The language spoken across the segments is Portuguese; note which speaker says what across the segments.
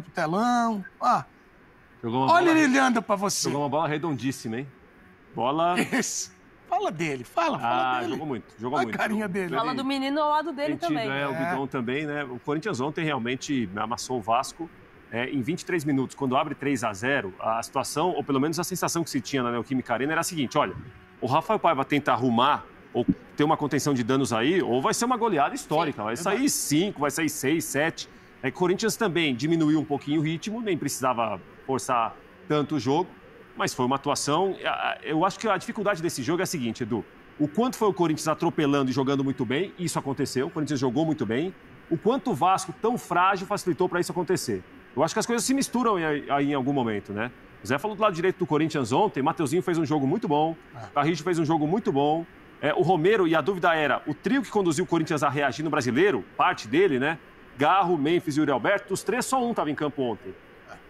Speaker 1: pro telão. Ah,
Speaker 2: Olha
Speaker 1: ele olhando pra você.
Speaker 2: Jogou uma bola redondíssima, hein? Bola...
Speaker 1: Isso. Fala dele, fala dele.
Speaker 2: Jogou muito, jogou
Speaker 1: Olha
Speaker 2: muito.
Speaker 1: a carinha dele.
Speaker 3: Fala do menino ao lado dele também.
Speaker 2: O Bidon também, né? O Corinthians ontem realmente amassou o Vasco em 23 minutos. Quando abre 3-0, a situação, ou pelo menos a sensação que se tinha na Neoquímica Arena era a seguinte, olha, o Rafael Paiva tentar arrumar ou ter uma contenção de danos aí, ou vai ser uma goleada histórica. Sim, vai sair 5, vai sair 6, 7. O Corinthians também diminuiu um pouquinho o ritmo, nem precisava forçar tanto o jogo, mas foi uma atuação... Eu acho que a dificuldade desse jogo é a seguinte, Edu. O quanto foi o Corinthians atropelando e jogando muito bem, isso aconteceu, o Corinthians jogou muito bem. O quanto o Vasco, tão frágil, facilitou para isso acontecer. Eu acho que as coisas se misturam aí em algum momento, né? O Zé falou do lado direito do Corinthians ontem, Mateuzinho fez um jogo muito bom, Carrijo fez um jogo muito bom. O Romero, e a dúvida era, o trio que conduziu o Corinthians a reagir no Brasileiro, parte dele, né? Garro, Memphis e Yuri Alberto, os três, só um estava em campo ontem.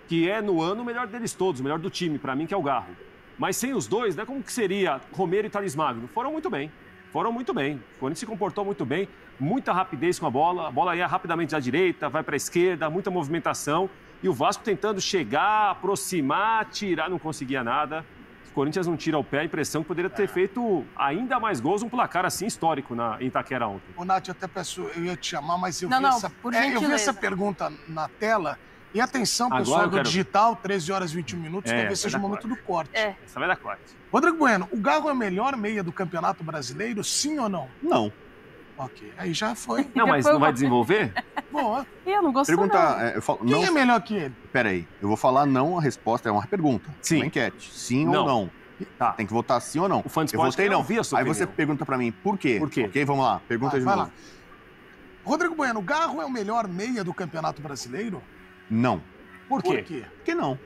Speaker 2: Que é, no ano, o melhor deles todos, o melhor do time, para mim, que é o Garro. Mas sem os dois, né, como que seria Romero e Thales Magno? Foram muito bem. O Corinthians se comportou muito bem, muita rapidez com a bola ia rapidamente da direita, vai para a esquerda, muita movimentação. E o Vasco tentando chegar, aproximar, tirar, não conseguia nada. O Corinthians não tira o pé, a impressão que poderia ter feito ainda mais gols, um placar assim histórico em Itaquera ontem.
Speaker 1: Ô, Nath, eu até peço, eu ia te chamar, mas eu vi essa pergunta na tela. E atenção, pessoal, do digital, 13 horas e 21 minutos, talvez seja o momento do corte.
Speaker 2: Essa vai dar corte.
Speaker 1: Rodrigo Bueno, o Garro é o melhor meia do Campeonato Brasileiro, sim ou não?
Speaker 4: Não.
Speaker 1: Ok, aí já foi.
Speaker 2: Não, mas não vai desenvolver?
Speaker 1: Bom,
Speaker 3: eu não gostei.
Speaker 4: Eu falo,
Speaker 1: quem
Speaker 4: não,
Speaker 1: é melhor que ele?
Speaker 4: Peraí, eu vou falar não, a resposta é uma pergunta.
Speaker 2: Sim.
Speaker 4: Uma enquete. Sim ou não?
Speaker 2: Tá.
Speaker 4: Tem que votar sim ou não.
Speaker 2: O fã de
Speaker 4: eu votei não.
Speaker 2: Vi a sua
Speaker 4: Aí
Speaker 2: opinião.
Speaker 4: você pergunta pra mim, por quê?
Speaker 2: Por quê?
Speaker 4: Ok, vamos lá. Pergunta de
Speaker 1: vai
Speaker 4: novo.
Speaker 1: lá. Rodrigo Bueno, o Garro é o melhor meia do Campeonato Brasileiro?
Speaker 4: Não.
Speaker 2: Por quê?
Speaker 4: Por que não?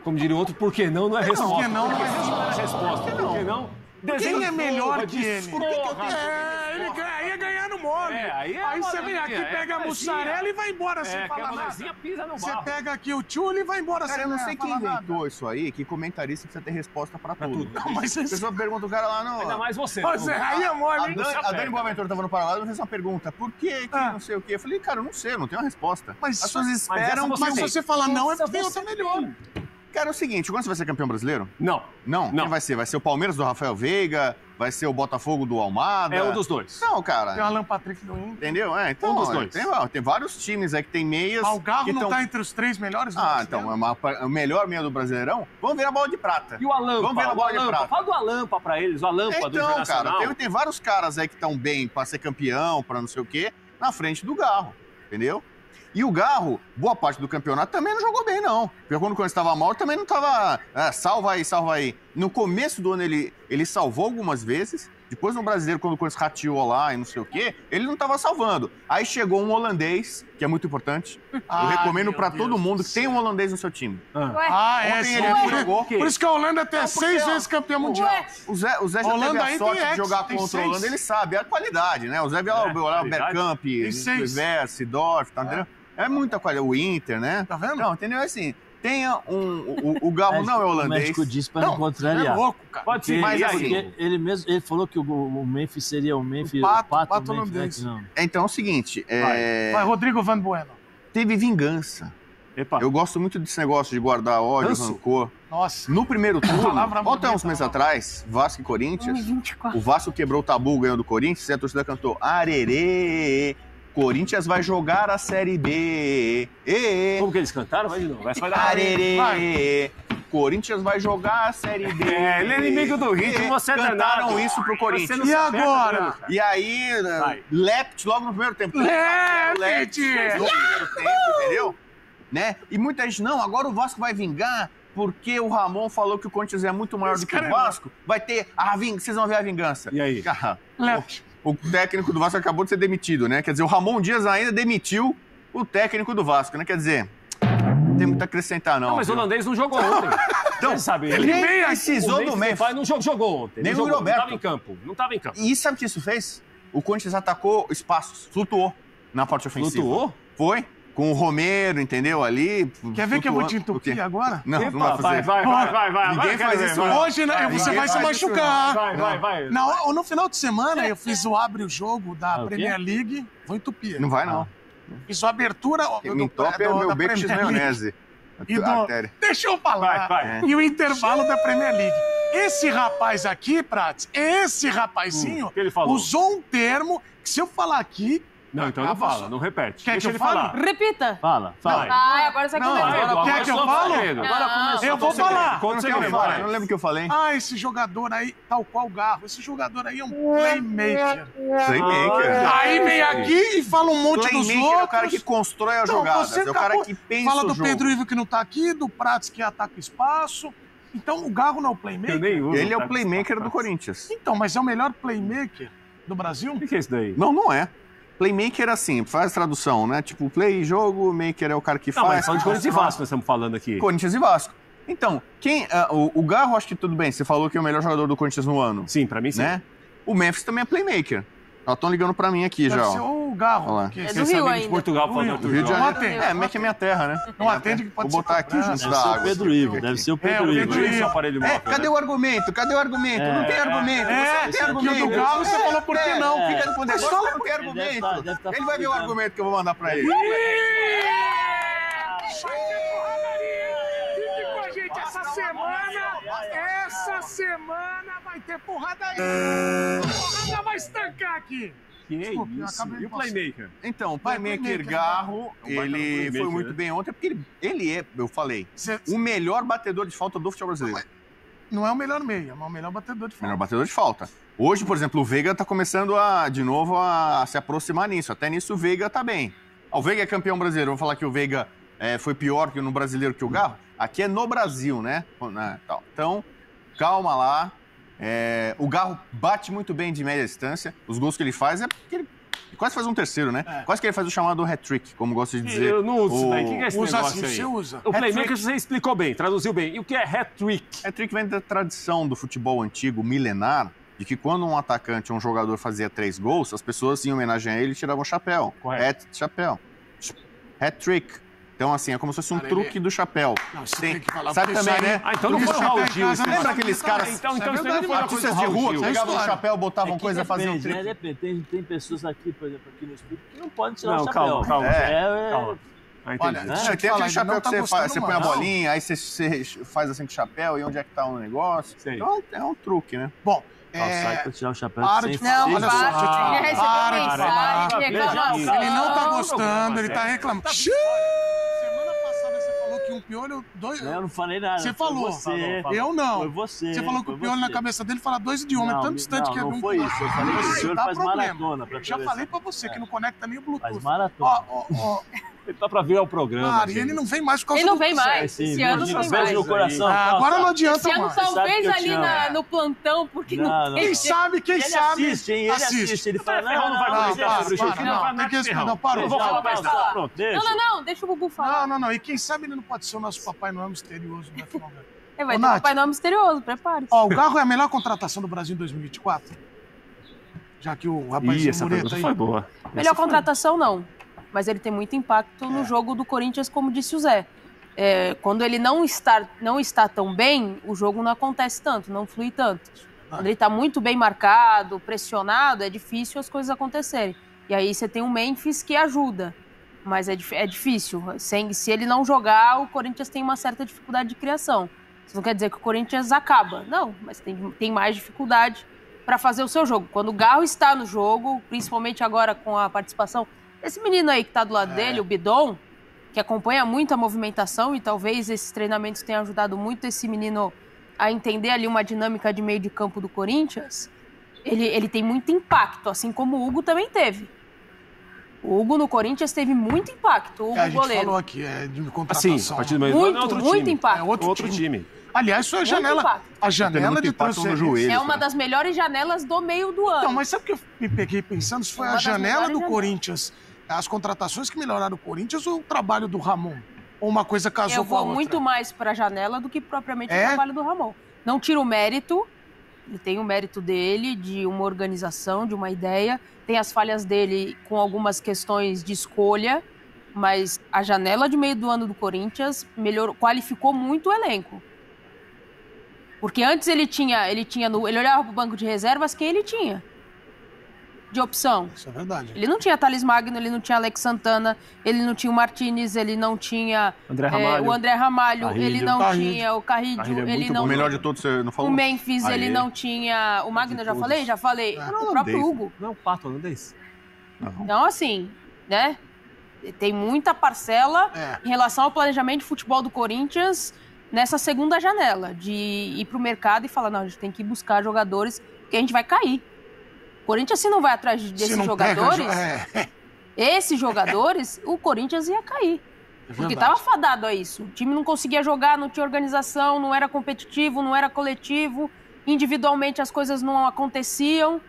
Speaker 2: Como diria o outro, por que não? Não é resposta.
Speaker 1: Por que não?
Speaker 2: Não é resposta. Por que não?
Speaker 1: Quem é melhor que ele?
Speaker 2: Por que
Speaker 1: ele ia ganhar no mole. Aí você vem aqui, pega a mussarela e vai embora sem falar nada.
Speaker 2: Pisa no
Speaker 1: Você
Speaker 2: barro.
Speaker 1: pega aqui o tchule e vai embora sem
Speaker 4: Cara, eu não sei quem
Speaker 1: falar nada.
Speaker 4: inventou isso aí, que comentarista precisa ter resposta pra tudo.
Speaker 1: Não, mas
Speaker 4: A pessoa pergunta o cara lá, não...
Speaker 2: Ainda mais você.
Speaker 1: Aí é mole, hein?
Speaker 4: A Dani Boaventura tava no Paraguai e fez uma pergunta. Por que não sei o quê? Eu falei, cara, eu não sei, eu não tenho uma resposta.
Speaker 1: Mas
Speaker 4: as pessoas esperam
Speaker 1: mas se você falar não, é porque tem
Speaker 2: você
Speaker 1: outra melhor.
Speaker 4: Cara, é o seguinte, quando você vai ser campeão brasileiro?
Speaker 2: Não.
Speaker 4: Não? Quem vai ser? Vai ser o Palmeiras do Rafael Veiga? Vai ser o Botafogo do Almada?
Speaker 2: É um dos dois.
Speaker 4: Não, cara.
Speaker 1: Tem o Alan Patrick do Inter.
Speaker 4: Entendeu? Então,
Speaker 2: Um dos dois.
Speaker 4: Tem vários times aí que tem meias...
Speaker 1: O Garro
Speaker 4: que
Speaker 1: não tá entre os 3 melhores do
Speaker 4: então, é o melhor meia do Brasileirão? Vamos ver a bola de prata.
Speaker 2: E o Alampa?
Speaker 4: Vamos ver a bola de prata.
Speaker 2: Fala do Alampa pra eles, o Alampa do Internacional.
Speaker 4: Cara, tem vários caras aí que estão bem pra ser campeão, pra não sei o quê, na frente do Garro, entendeu? E o Garro, boa parte do campeonato, também não jogou bem, não. Porque quando o Corinthians estava mal, também não estava... salva aí. No começo do ano, ele salvou algumas vezes. Depois, no Brasileiro, quando o Corinthians rateou lá e não sei o quê, ele não estava salvando. Aí chegou um holandês, que é muito importante. Eu recomendo pra todo mundo que tenha um holandês no seu time.
Speaker 1: Ontem
Speaker 4: ele jogou.
Speaker 1: Por isso que a Holanda é 6 vezes campeã mundial.
Speaker 4: O Zé já teve a sorte de jogar contra a Holanda, ele sabe, é a qualidade, né? O Zé viu lá o Bergkamp, o Sidorf, tá entendendo? É muita qualidade. O Inter, né?
Speaker 1: Tá vendo?
Speaker 4: Não, entendeu? Assim, tenha o Garro não é holandês.
Speaker 5: O médico disse para não contrariar.
Speaker 1: É louco, cara.
Speaker 2: Pode ser,
Speaker 4: mas
Speaker 5: porque ele falou que o Memphis seria o Memphis,
Speaker 1: o pato
Speaker 5: Memphis,
Speaker 1: holandês.
Speaker 5: não.
Speaker 4: Então é o seguinte...
Speaker 1: Vai, Rodrigo Van Bueno.
Speaker 4: Teve vingança.
Speaker 2: Epa.
Speaker 4: Eu gosto muito desse negócio de guardar ódio, rancor.
Speaker 1: Nossa.
Speaker 4: No primeiro turno,
Speaker 1: palavra
Speaker 4: volta uns
Speaker 1: bonita,
Speaker 4: meses
Speaker 1: não.
Speaker 4: atrás, Vasco e Corinthians,
Speaker 3: 24.
Speaker 4: o Vasco quebrou o tabu, ganhou do Corinthians, e a torcida cantou Arerê, Corinthians vai jogar a Série B.
Speaker 2: Como que eles cantaram? Vai de novo. Vai dar
Speaker 4: Arerê, Corinthians vai jogar a Série B.
Speaker 2: Ele é inimigo do ritmo, você é danado.
Speaker 4: Cantaram isso pro Corinthians.
Speaker 1: E agora?
Speaker 4: E aí, Lept logo no primeiro tempo.
Speaker 1: Lept!
Speaker 4: No primeiro tempo, entendeu? Né? E muita gente, não, agora o Vasco vai vingar porque o Ramon falou que o Corinthians é muito maior do que o Vasco. Vai ter vocês vão ver a vingança.
Speaker 2: E aí?
Speaker 1: Lept.
Speaker 4: O técnico do Vasco acabou de ser demitido, né? Quer dizer, o Ramon Dias ainda demitiu o técnico do Vasco, né? Quer dizer, não tem muito a acrescentar, não.
Speaker 2: Não, mas o holandês não jogou ontem.
Speaker 4: Então,
Speaker 2: sabe,
Speaker 4: ele nem precisou do Memphis.
Speaker 2: Não jogou ontem.
Speaker 4: Nem o Roberto.
Speaker 2: Não tava em campo.
Speaker 4: E sabe o que isso fez? O Corinthians atacou espaços, flutuou na parte ofensiva.
Speaker 2: Flutuou?
Speaker 4: Foi. Com o Romero, entendeu, ali.
Speaker 1: Quer ver que eu vou te entupir agora?
Speaker 4: Não,
Speaker 2: Epa,
Speaker 4: não vai fazer.
Speaker 2: Vai.
Speaker 4: Ninguém faz isso.
Speaker 1: Hoje você vai se machucar.
Speaker 2: Vai.
Speaker 1: No final de semana eu fiz o abre o jogo da Premier League. Vou entupir.
Speaker 4: Não vai, não.
Speaker 1: Fiz a abertura
Speaker 4: Top é o meu bacon de maionese.
Speaker 1: Deixa eu falar. Vai. E o intervalo da Premier League. Esse rapaz aqui, Prats, esse rapazinho usou um termo que se eu falar aqui...
Speaker 2: Não, então não fala, não repete.
Speaker 1: Quer que eu fale?
Speaker 3: Repita.
Speaker 5: Fala.
Speaker 3: Agora você começou.
Speaker 1: Quer que eu fale? Eu vou falar.
Speaker 4: Eu não lembro o que eu falei.
Speaker 1: Esse jogador aí, tal qual o Garro, esse jogador aí é um playmaker. Aí vem aqui e fala um monte dos outros.
Speaker 4: Playmaker é o cara que constrói as jogadas, é o cara que pensa
Speaker 1: fala do Pedro Ivo que não tá aqui, do Prats que ataca espaço. Então o Garro não é o playmaker?
Speaker 4: Ele é o playmaker do Corinthians.
Speaker 1: Então, mas é o melhor playmaker do Brasil?
Speaker 2: O que é isso daí?
Speaker 4: Não é. Playmaker, assim, faz tradução, né? Tipo, play, jogo, maker é o cara que faz.
Speaker 2: Mas são de Corinthians e Vasco nós estamos falando aqui.
Speaker 4: Corinthians e Vasco. Então, o Garro, acho que tudo bem, você falou que é o melhor jogador do Corinthians no ano.
Speaker 2: Sim, pra mim sim.
Speaker 4: Né? O Memphis também é playmaker. Estão ligando pra mim aqui já.
Speaker 1: Deve ser o Garro.
Speaker 3: É do Rio ainda.
Speaker 2: De Portugal, falando
Speaker 4: do Rio de Janeiro. Meque é minha terra, né?
Speaker 1: Não atende que pode
Speaker 4: Vou botar aqui junto da água.
Speaker 5: Deve ser o Pedro Ivo.
Speaker 4: Cadê o argumento? Não tem argumento. Você não tem argumento.
Speaker 1: O Garro você falou por que não.
Speaker 4: Fica no negócio, não tem argumento. Ele vai ver o argumento que eu vou mandar pra ele.
Speaker 1: Fique com a gente essa semana vai ter porradaria. Porrada vai estancar aqui.
Speaker 2: Que isso? E o playmaker?
Speaker 4: Então, o playmaker Garro, ele foi muito bem ontem, porque ele é, eu falei, o melhor batedor de falta do futebol brasileiro.
Speaker 1: Não é o melhor meia, mas o melhor batedor de falta.
Speaker 4: Melhor batedor de falta. Hoje, por exemplo, o Veiga tá começando de novo a se aproximar nisso. Até nisso o Veiga tá bem. O Veiga é campeão brasileiro. Vamos falar que o Veiga foi pior que no brasileiro que o Garro? Aqui é no Brasil, né? Então, calma lá. O Garro bate muito bem de média distância. Os gols que ele faz porque ele quase faz um terceiro, né? Quase que ele faz o chamado hat-trick, como gosto de dizer.
Speaker 2: Eu não uso isso daí. O que é esse negócio aí?
Speaker 1: Você usa.
Speaker 2: O playmaker você explicou bem, traduziu bem. E o que é hat-trick?
Speaker 4: Hat-trick vem da tradição do futebol antigo, milenar, de que quando um atacante ou um jogador fazia 3 gols, as pessoas, em homenagem a ele, tiravam o chapéu. Chapéu. Hat-trick. Então, assim, é como se fosse um truque do chapéu.
Speaker 1: Não, tem que falar.
Speaker 4: Sabe também, né?
Speaker 2: Então não foi o Raul Gil.
Speaker 4: Lembra aqueles caras...
Speaker 2: Então isso não foi uma coisa
Speaker 4: de rua, que pegavam o chapéu, botavam coisa, faziam um truque.
Speaker 5: Depende. Tem pessoas aqui, por exemplo, aqui no estúdio, que não podem tirar o chapéu.
Speaker 2: Calma.
Speaker 4: Olha, tem aquele chapéu que você põe a bolinha, aí você faz assim com o chapéu, e onde é que tá o negócio. Então, é um truque, né?
Speaker 1: Bom,
Speaker 5: sai pra tirar o chapéu.
Speaker 1: Não, olha só. Ele não tá gostando, ele tá reclamando. Semana passada você falou que um piolho...
Speaker 5: Eu não falei nada.
Speaker 1: Você falou. Eu não.
Speaker 5: Foi você.
Speaker 1: Você falou que o piolho na cabeça dele fala 2 idiomas. É tão distante que é
Speaker 5: não foi isso. Eu falei que o senhor faz maratona.
Speaker 1: Já falei pra você que não conecta nem o Bluetooth.
Speaker 5: Faz maratona.
Speaker 2: Ele tá pra vir ao programa.
Speaker 1: E ele não vem mais por causa
Speaker 3: do... Ele não vem mais. Esse ano não vem mais.
Speaker 5: No coração.
Speaker 1: Agora não adianta mais.
Speaker 3: Esse ano talvez ali no plantão, porque não...
Speaker 1: Quem sabe?
Speaker 5: Ele assiste, hein? Ele assiste. Ele fala, não vai comentar sobre isso.
Speaker 1: Não, tem que responder. Não, parou.
Speaker 5: Pronto, deixa.
Speaker 3: Não, deixa o Bubu falar.
Speaker 1: Não. E quem sabe ele não pode ser o nosso Papai Noel misterioso, né?
Speaker 3: Vai ter o Papai Noel misterioso, prepare-se.
Speaker 1: O Garro é a melhor contratação do Brasil em 2024? Já que o rapaz Mureta aí...
Speaker 2: foi boa.
Speaker 3: Melhor contratação, não. Mas ele tem muito impacto no jogo do Corinthians, como disse o Zé. Quando ele não está tão bem, o jogo não acontece tanto, não flui tanto. Quando ele está muito bem marcado, pressionado, é difícil as coisas acontecerem. E aí você tem o Memphis que ajuda, mas é difícil. Se ele não jogar, o Corinthians tem uma certa dificuldade de criação. Isso não quer dizer que o Corinthians acaba. Não, mas tem mais dificuldade para fazer o seu jogo. Quando o Garro está no jogo, principalmente agora com a participação... Esse menino aí que tá do lado dele, o Bidon, que acompanha muito a movimentação e talvez esses treinamentos tenham ajudado muito esse menino a entender ali uma dinâmica de meio de campo do Corinthians, ele tem muito impacto, assim como o Hugo também teve. O Hugo no Corinthians teve muito impacto, o Hugo goleiro.
Speaker 1: A gente falou aqui, de contratação.
Speaker 2: Sim, a partir do meio
Speaker 3: muito impacto.
Speaker 1: É outro time. Aliás, isso é a janela de
Speaker 4: transferência.
Speaker 3: É uma das melhores janelas do meio do ano.
Speaker 1: Não, mas sabe o que eu me peguei pensando? Isso foi a janela do Corinthians... As contratações que melhoraram o Corinthians ou o trabalho do Ramon? Ou uma coisa casou com a outra?
Speaker 3: Eu vou muito mais para a janela do que propriamente o trabalho do Ramon. Não tiro o mérito, ele tem o mérito dele, de uma organização, de uma ideia. Tem as falhas dele com algumas questões de escolha, mas a janela de meio do ano do Corinthians qualificou muito o elenco. Porque antes ele olhava para o banco de reservas, quem ele tinha? de opção.
Speaker 1: Isso é verdade.
Speaker 3: Ele não tinha Thales Magno, ele não tinha Alex Santana, ele não tinha o Martinez, ele não tinha o André Ramalho, ele não tinha o Carrillo, ele não...
Speaker 4: O melhor de todos, você não falou?
Speaker 3: O Memphis, ele não tinha... O Magno, eu já falei? Já falei. O próprio Hugo.
Speaker 2: Não, o Pato holandês.
Speaker 3: Então, assim, né? Tem muita parcela em relação ao planejamento de futebol do Corinthians nessa segunda janela, de ir pro mercado e falar, não, a gente tem que buscar jogadores, porque a gente vai cair. O Corinthians, se não vai atrás desses jogadores, esses jogadores, o Corinthians ia cair. Porque estava fadado a isso. O time não conseguia jogar, não tinha organização, não era competitivo, não era coletivo, individualmente as coisas não aconteciam.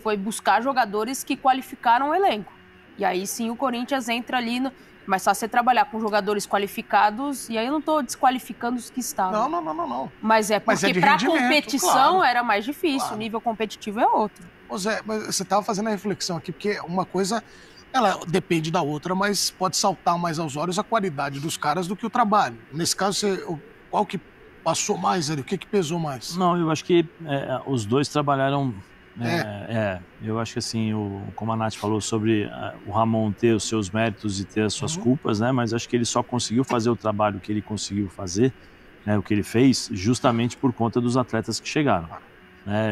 Speaker 3: Foi buscar jogadores que qualificaram o elenco. E aí sim o Corinthians entra ali, mas só você trabalhar com jogadores qualificados, e aí eu não estou desqualificando os que estavam.
Speaker 1: Não.
Speaker 3: Mas é porque para competição era mais difícil, o nível competitivo é outro.
Speaker 1: Ô Zé, mas você estava fazendo a reflexão aqui, porque uma coisa, ela depende da outra, mas pode saltar mais aos olhos a qualidade dos caras do que o trabalho. Nesse caso, qual que passou mais ali? O que pesou mais?
Speaker 5: Não, eu acho que os dois trabalharam... eu acho que assim, como a Nath falou sobre o Ramon ter os seus méritos e ter as suas culpas, né? Mas acho que ele só conseguiu fazer o trabalho que ele conseguiu fazer, né? O que ele fez, justamente por conta dos atletas que chegaram.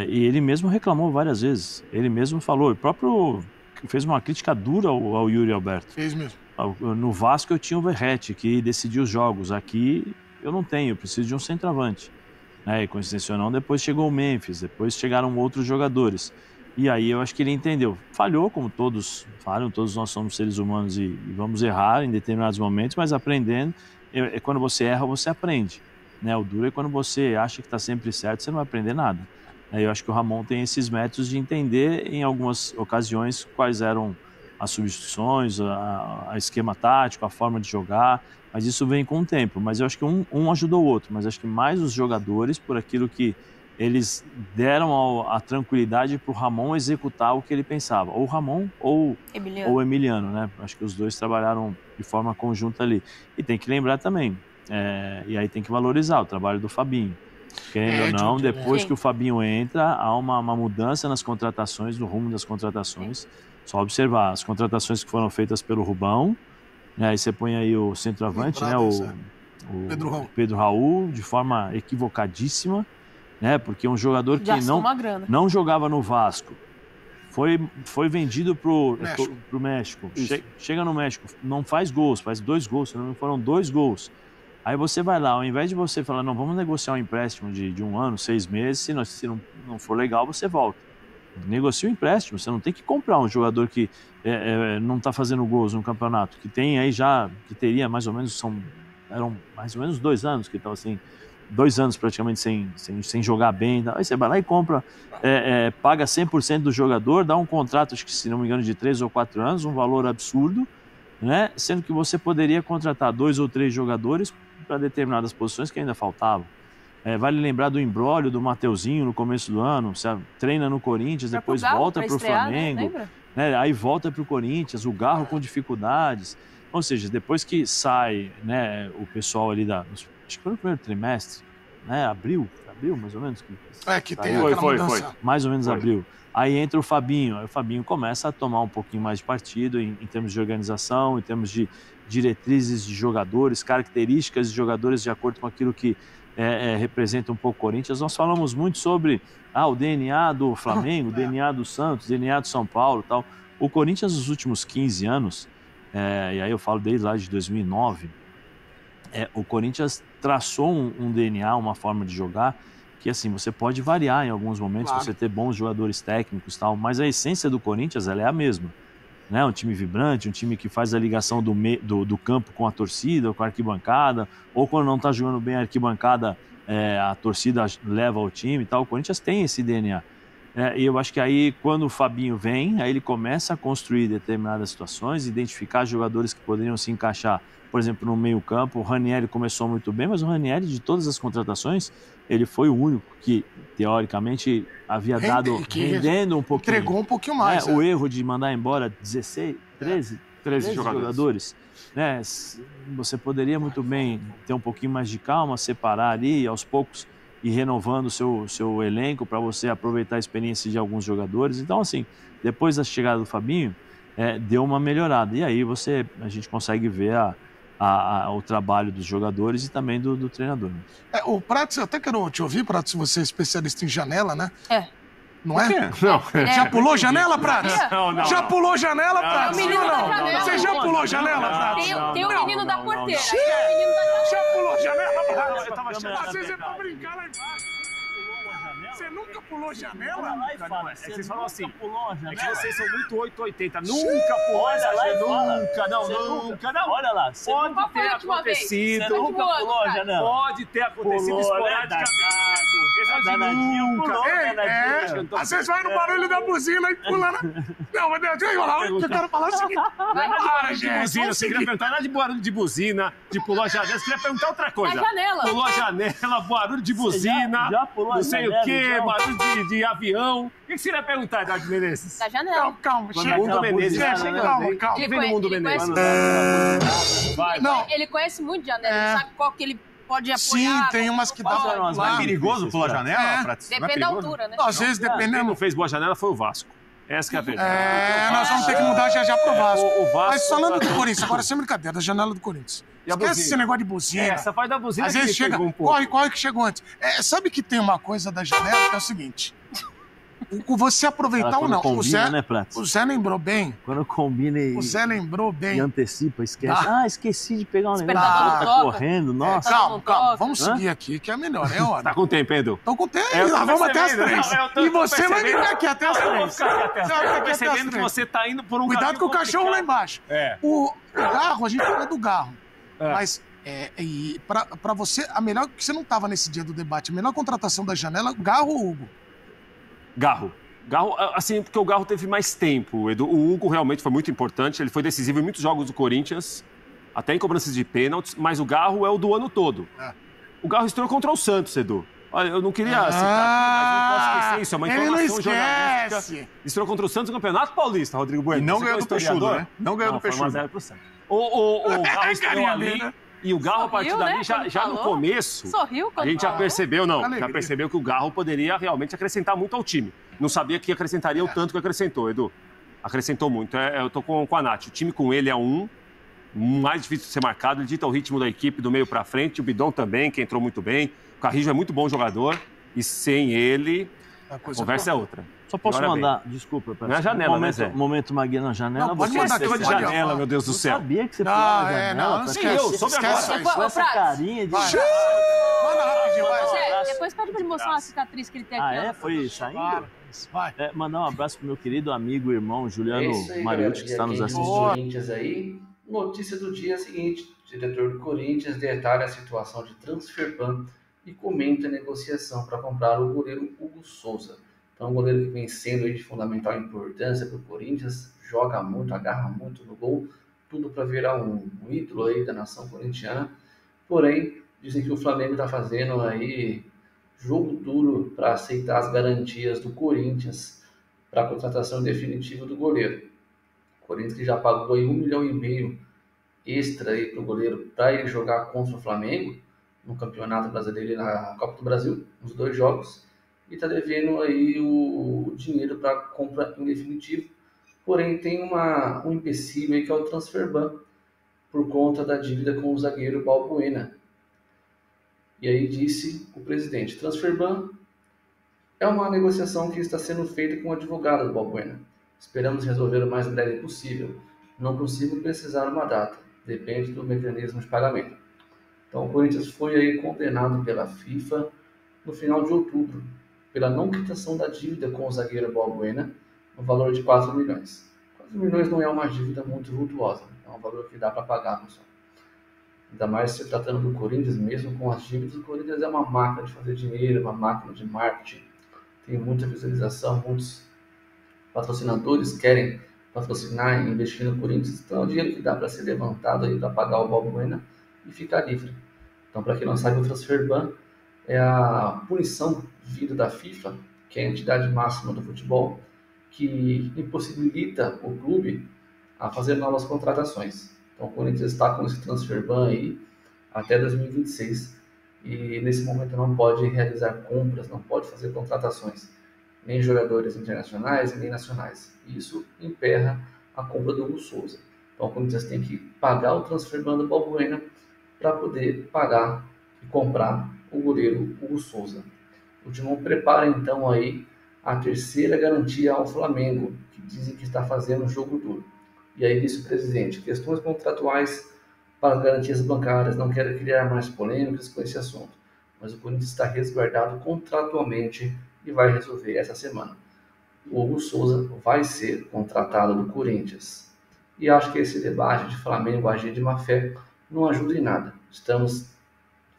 Speaker 5: E ele mesmo reclamou várias vezes. Ele mesmo falou, o próprio fez uma crítica dura ao Yuri Alberto.
Speaker 1: Fez mesmo.
Speaker 5: No Vasco eu tinha o Verratti, que decidia os jogos. Aqui eu não tenho, eu preciso de um centroavante. E coincidência ou não, depois chegou o Memphis, depois chegaram outros jogadores. E aí eu acho que ele entendeu. Falhou, como todos falham, todos nós somos seres humanos e vamos errar em determinados momentos, mas aprendendo, quando você erra, você aprende. O duro é quando você acha que está sempre certo, você não vai aprender nada. Eu acho que o Ramon tem esses métodos de entender, em algumas ocasiões, quais eram as substituições, a esquema tático, a forma de jogar, mas isso vem com o tempo. Mas eu acho que um ajudou o outro, mas acho que mais os jogadores, por aquilo que eles deram a tranquilidade para o Ramon executar o que ele pensava. Ou o Ramon ou o Emiliano, né? Acho que os dois trabalharam de forma conjunta ali. E tem que lembrar também, e aí tem que valorizar o trabalho do Fabinho. Querendo ou não, depois que o Fabinho entra, há uma mudança nas contratações, no rumo das contratações. Só observar as contratações que foram feitas pelo Rubão, aí você põe aí o centroavante, o Pedro Raul, de forma equivocadíssima, porque um jogador que não jogava no Vasco, foi vendido pro México. Chega no México, não faz gols, faz 2 gols, não foram 2 gols. Aí você vai lá, ao invés de você falar, não, vamos negociar um empréstimo de 1 ano, 6 meses, se não for legal, você volta. Negocia o empréstimo, você não tem que comprar um jogador que não está fazendo gols no campeonato, que tem aí já, que teria mais ou menos, eram mais ou menos 2 anos que estava assim, 2 anos praticamente sem jogar bem. Aí você vai lá e compra, paga 100% do jogador, dá um contrato, acho que se não me engano, de 3 ou 4 anos, um valor absurdo, né? Sendo que você poderia contratar 2 ou 3 jogadores para determinadas posições que ainda faltavam. Vale lembrar do imbróglio do Mateuzinho no começo do ano, você treina no Corinthians, depois volta para o Flamengo, aí volta para o Corinthians, o Garro com dificuldades. Ou seja, depois que sai, o pessoal ali acho que foi no primeiro trimestre, abril mais ou menos.
Speaker 1: Que tem aquela mudança.
Speaker 5: Mais ou menos abril. Aí entra o Fabinho, aí o Fabinho começa a tomar um pouquinho mais de partido em termos de organização, em termos de diretrizes de jogadores, características de jogadores de acordo com aquilo que representa um pouco o Corinthians. Nós falamos muito sobre o DNA do Flamengo, o DNA do Santos, o DNA do São Paulo e tal. O Corinthians nos últimos 15 anos, e aí eu falo desde lá de 2009, o Corinthians traçou um DNA, uma forma de jogar, que assim, você pode variar em alguns momentos, você ter bons jogadores técnicos e tal, mas a essência do Corinthians ela é a mesma. Um time vibrante, um time que faz a ligação do campo com a torcida, com a arquibancada, ou quando não está jogando bem a arquibancada, a torcida leva o time e tal. O Corinthians tem esse DNA. E eu acho que aí, quando o Fabinho vem, aí ele começa a construir determinadas situações, identificar jogadores que poderiam se encaixar, por exemplo, no meio-campo. O Ranieri começou muito bem, mas o Ranieri, de todas as contratações, ele foi o único que, teoricamente, havia rendendo um pouquinho.
Speaker 1: Entregou um pouquinho mais.
Speaker 5: O erro de mandar embora 13 jogadores. Você poderia muito bem ter um pouquinho mais de calma, separar ali, aos poucos e renovando o seu elenco para você aproveitar a experiência de alguns jogadores. Então, assim, depois da chegada do Fabinho, deu uma melhorada. E aí a gente consegue ver o trabalho dos jogadores e também do treinador.
Speaker 1: O Prats, eu até quero te ouvir, Prats, você é especialista em janela, né? Não é?
Speaker 2: Não.
Speaker 1: Já pulou janela, Prats?
Speaker 2: Não.
Speaker 1: Já pulou janela, Prats?
Speaker 3: Tem o menino da janela.
Speaker 1: Você já pulou janela, Prats?
Speaker 3: Tem o menino da porteira.
Speaker 1: Já pulou janela, Prats?
Speaker 2: Eu tava achando-
Speaker 1: Às vezes é pra brincar lá embaixo. Você nunca pulou janela?
Speaker 2: Vocês falam assim,
Speaker 5: pulou uma
Speaker 2: é
Speaker 5: janela?
Speaker 2: que vocês são muito 880. Nunca pulou essa janela. Nunca, não.
Speaker 5: Olha lá,
Speaker 2: Pode
Speaker 3: Qual foi
Speaker 2: ter
Speaker 3: a última vez?
Speaker 2: acontecido.
Speaker 5: Você nunca pulou a janela?
Speaker 2: Pode ter acontecido esporadicamente. Esse é o de nunca.
Speaker 1: Às vezes vai no barulho da buzina e pula. Não, mas deixa eu falar. O que eu quero falar é o seguinte.
Speaker 2: Barulho de buzina, você queria perguntar nada de barulho de buzina, de pulou a janela, você queria perguntar outra coisa.
Speaker 3: A janela.
Speaker 2: Pulou a janela, barulho de buzina,
Speaker 5: já pulou a
Speaker 2: não sei
Speaker 5: janela,
Speaker 2: o quê,
Speaker 5: então?
Speaker 2: barulho de avião. O que você ia perguntar, Eduardo Menezes?
Speaker 3: Da janela.
Speaker 1: Calma,
Speaker 5: Quando
Speaker 1: chega.
Speaker 5: aquela
Speaker 2: Mundo Menezes.
Speaker 5: buzina,
Speaker 1: Chega,
Speaker 5: né?
Speaker 1: calma.
Speaker 2: Quem vem no Mundo
Speaker 3: Ele
Speaker 2: Menezes?
Speaker 5: Vai.
Speaker 1: Não.
Speaker 3: Ele conhece muito de janela, ele sabe qual que ele pode apoiar.
Speaker 1: Sim, tem umas que dá
Speaker 3: qual
Speaker 1: pra
Speaker 3: pode.
Speaker 5: umas
Speaker 4: Não é
Speaker 1: lá.
Speaker 4: perigoso pular a janela,
Speaker 1: É.
Speaker 4: Prats? Não é
Speaker 3: Depende da
Speaker 4: perigoso?
Speaker 3: altura, né?
Speaker 1: Às vezes,
Speaker 2: Quem não
Speaker 1: dependendo.
Speaker 2: fez boa janela foi o Vasco. Essa que é a verdade.
Speaker 1: Nós vamos ter que mudar já pro Vasco.
Speaker 2: O Vasco
Speaker 1: Mas falando do
Speaker 2: tá-
Speaker 1: Corinthians, agora sem brincadeira, da janela do Corinthians.
Speaker 2: E a
Speaker 1: Esquece
Speaker 2: buzina?
Speaker 1: esse negócio de buzina.
Speaker 2: Essa faz da buzina
Speaker 1: Às
Speaker 2: que
Speaker 1: vezes
Speaker 2: me
Speaker 1: chega,
Speaker 2: pegou um pouco.
Speaker 1: corre que chegou antes. Sabe que tem uma coisa da janela que é o seguinte. Você aproveitar ou
Speaker 5: Quando
Speaker 1: não.
Speaker 5: combina, né, Prats?
Speaker 1: O Zé lembrou bem.
Speaker 5: Quando combina
Speaker 1: O Zé lembrou
Speaker 5: e
Speaker 1: bem.
Speaker 5: antecipa, esquece. Esqueci de pegar um negócio.
Speaker 3: Despertador
Speaker 5: Tá
Speaker 3: toca.
Speaker 5: correndo, nossa.
Speaker 1: Calma,
Speaker 3: toca.
Speaker 1: vamos
Speaker 5: Hã?
Speaker 1: seguir aqui, que é melhor, é hora.
Speaker 2: Tá com tempo, hein, Edu?
Speaker 1: Tô com tempo,
Speaker 2: Eu tô
Speaker 1: nós vamos até as
Speaker 2: percebendo,
Speaker 1: 3.
Speaker 2: não, eu tô
Speaker 1: E você vai
Speaker 2: percebendo.
Speaker 1: ficar aqui até as
Speaker 2: Eu vou
Speaker 1: 3.
Speaker 2: ficar aqui até as
Speaker 1: Você vai
Speaker 2: três.
Speaker 1: ficar
Speaker 2: Tô
Speaker 1: aqui até as
Speaker 2: percebendo que
Speaker 1: três.
Speaker 2: você tá indo por um
Speaker 1: Cuidado
Speaker 2: caminho
Speaker 1: com o cachorro lá
Speaker 2: complicado.
Speaker 1: embaixo.
Speaker 2: É.
Speaker 1: O Garro, a gente falou do Garro.
Speaker 2: É.
Speaker 1: Mas, e pra você, a melhor, que você não tava nesse dia do debate, a melhor contratação da janela, Garro ou Hugo?
Speaker 2: Garro, assim, porque o Garro teve mais tempo, Edu. O Hugo realmente foi muito importante, ele foi decisivo em muitos jogos do Corinthians, até em cobranças de pênaltis, mas o Garro é o do ano todo. O Garro estreou contra o Santos, Edu. Olha, eu não queria citar aqui, mas não posso esquecer isso, é uma
Speaker 1: ele não
Speaker 2: informação jornalística.
Speaker 1: esquece.
Speaker 2: Estreou contra o Santos no Campeonato Paulista, Rodrigo Bueno.
Speaker 4: E não
Speaker 2: Você
Speaker 4: ganhou
Speaker 2: que é
Speaker 4: do Peixudo,
Speaker 2: historiador?
Speaker 4: né? Não ganhou do
Speaker 2: Foi
Speaker 4: Peixudo.
Speaker 2: 1-0 pro Santos. O Garro estreou
Speaker 1: Carinha
Speaker 2: ali,
Speaker 1: dele, né?
Speaker 2: e o Garro, a partir
Speaker 3: Sorriu,
Speaker 2: dali,
Speaker 3: né,
Speaker 2: já
Speaker 3: quando
Speaker 2: no
Speaker 3: falou?
Speaker 2: começo...
Speaker 3: Sorriu quando
Speaker 2: A gente já
Speaker 3: falou?
Speaker 2: percebeu, não.
Speaker 1: Alegria.
Speaker 2: Já percebeu que o Garro poderia realmente acrescentar muito ao time. Não sabia que acrescentaria o tanto que acrescentou, Edu. Acrescentou muito. Eu tô com a Nath. O time com ele é mais difícil de ser marcado. Ele dita o ritmo da equipe do meio pra frente. O Bidon também, que entrou muito bem. O Carrijo é muito bom jogador. E sem ele, a conversa é outra.
Speaker 5: Só posso
Speaker 2: Agora
Speaker 5: mandar, desculpa, Prats.
Speaker 2: Não é janela,
Speaker 5: momento,
Speaker 2: né, Zé?
Speaker 5: Momento Maguila na janela.
Speaker 1: Não, pode
Speaker 5: você
Speaker 1: mandar
Speaker 2: Esqueceu de
Speaker 1: pode,
Speaker 2: janela,
Speaker 1: ó.
Speaker 2: meu Deus do
Speaker 5: Eu
Speaker 2: céu.
Speaker 5: sabia que você
Speaker 1: Não,
Speaker 5: pulava a
Speaker 1: é,
Speaker 5: janela.
Speaker 1: não,
Speaker 5: Prats.
Speaker 2: Sim, eu soube agora.
Speaker 1: esquece isso.
Speaker 5: Com essa
Speaker 3: Prats.
Speaker 5: carinha de...
Speaker 1: Vai. Manda rapidinho, vai.
Speaker 3: Zé, depois pede pra ele mostrar uma cicatriz que ele tem aqui. ó.
Speaker 5: Foi saindo?
Speaker 1: Vai.
Speaker 5: Mandar um abraço pro meu querido amigo, irmão Juliano
Speaker 6: É isso aí,
Speaker 5: Mariucci, que está nos
Speaker 6: galera.
Speaker 5: assistindo.
Speaker 6: Corinthians aí. Notícia do dia é a seguinte: o diretor do Corinthians detalha a situação de transfer ban e comenta a negociação para comprar o goleiro Hugo Souza. Então, um goleiro que vem sendo aí de fundamental importância para o Corinthians, joga muito, agarra muito no gol, tudo para virar um ídolo aí da nação corintiana. Porém, dizem que o Flamengo está fazendo aí jogo duro para aceitar as garantias do Corinthians para a contratação definitiva do goleiro. O Corinthians que já pagou aí 1,5 milhão extra aí para o goleiro para ele jogar contra o Flamengo no Campeonato Brasileiro e na Copa do Brasil, nos 2 jogos, e está devendo aí o dinheiro para compra em definitivo. Porém, tem um empecilho aí que é o transfer ban, por conta da dívida com o zagueiro Balbuena. E aí disse o presidente: transfer ban é uma negociação que está sendo feita com o advogado do Balbuena. Esperamos resolver o mais breve possível. Não consigo precisar uma data. Depende do mecanismo de pagamento. Então o Corinthians foi aí condenado pela FIFA no final de outubro pela não quitação da dívida com o zagueiro Balbuena no valor de 4 milhões. 4 milhões não é uma dívida muito vultuosa, é um valor que dá para pagar, pessoal. Ainda mais se tratando do Corinthians, mesmo com as dívidas, o Corinthians é uma máquina de fazer dinheiro, uma máquina de marketing. Tem muita visualização, muitos patrocinadores querem patrocinar e investir no Corinthians. Então é um dinheiro que dá para ser levantado aí para pagar o Balbuena e ficar livre. Então, para quem não sabe, o transfer ban é a punição vinda da FIFA, que é a entidade máxima do futebol, que impossibilita o clube a fazer novas contratações. Então o Corinthians está com esse transfer ban aí até 2026. e nesse momento não pode realizar compras, não pode fazer contratações, nem jogadores internacionais nem nacionais. Isso emperra a compra do Hugo Souza. Então o Corinthians tem que pagar o transfer ban do Balbuena para poder pagar e comprar o goleiro Hugo Souza. O Timão prepara então aí a terceira garantia ao Flamengo, que dizem que está fazendo um jogo duro. E aí disse o presidente, questões contratuais para as garantias bancárias, não quero criar mais polêmicas com esse assunto, mas o Corinthians está resguardado contratualmente e vai resolver essa semana. O Hugo Souza vai ser contratado do Corinthians. E acho que esse debate de Flamengo agir de má fé não ajuda em nada. Estamos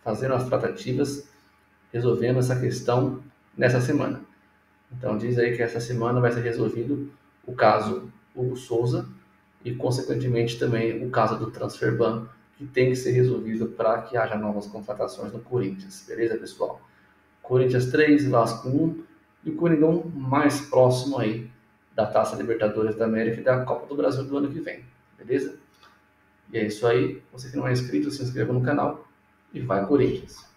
Speaker 6: fazendo as tratativas, resolvendo essa questão nessa semana. Então diz aí que essa semana vai ser resolvido o caso Hugo Souza e, consequentemente, também o caso do transfer ban, que tem que ser resolvido para que haja novas contratações no Corinthians. Beleza, pessoal? Corinthians 3, Vasco 1 e o Coringão mais próximo aí da Taça Libertadores da América e da Copa do Brasil do ano que vem. Beleza? E é isso aí. Você que não é inscrito, se inscreva no canal e vai Corinthians!